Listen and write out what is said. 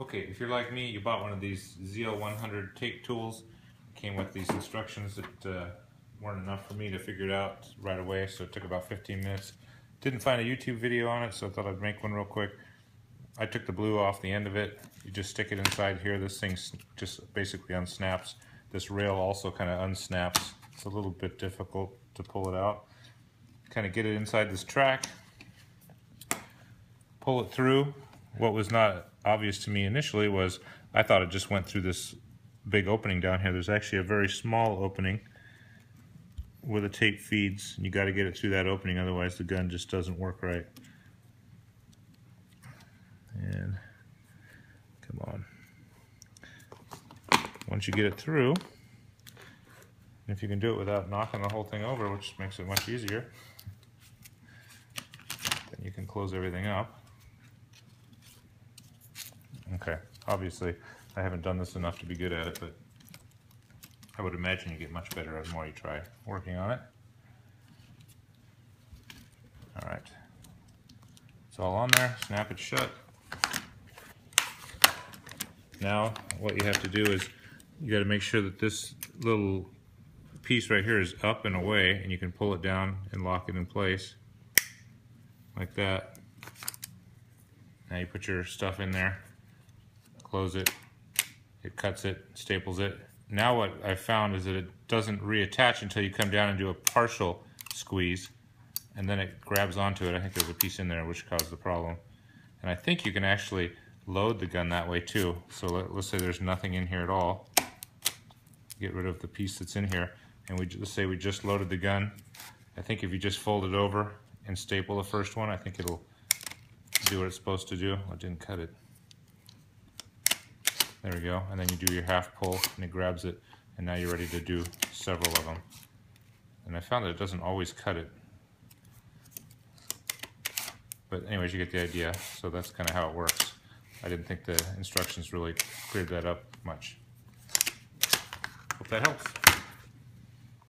Okay, if you're like me, you bought one of these ZL100 tape tools. Came with these instructions that weren't enough for me to figure it out right away, so it took about 15 minutes. Didn't find a YouTube video on it, so I thought I'd make one real quick. I took the blue off the end of it. You just stick it inside here. This thing just basically unsnaps. This rail also kind of unsnaps. It's a little bit difficult to pull it out. Kind of get it inside this track. Pull it through. What was not obvious to me initially was I thought it just went through this big opening down here. There's actually a very small opening where the tape feeds. You got to get it through that opening, otherwise the gun just doesn't work right. And come on. Once you get it through, if you can do it without knocking the whole thing over, which makes it much easier, then you can close everything up. Okay, obviously I haven't done this enough to be good at it, but I would imagine you get much better the more you try working on it. Alright, it's all on there, snap it shut. Now what you have to do is you got to make sure that this little piece right here is up and away, and you can pull it down and lock it in place like that. Now you put your stuff in there, close it, it cuts it, staples it. Now what I found is that it doesn't reattach until you come down and do a partial squeeze, and then it grabs onto it. I think there's a piece in there which caused the problem. And I think you can actually load the gun that way too. So let's say there's nothing in here at all. Get rid of the piece that's in here, and let's say we just loaded the gun. I think if you just fold it over and staple the first one, I think it'll do what it's supposed to do. I didn't cut it. There we go, and then you do your half pull and it grabs it, and now you're ready to do several of them. And I found that it doesn't always cut it. But anyways, you get the idea, so that's kind of how it works. I didn't think the instructions really cleared that up much. Hope that helps.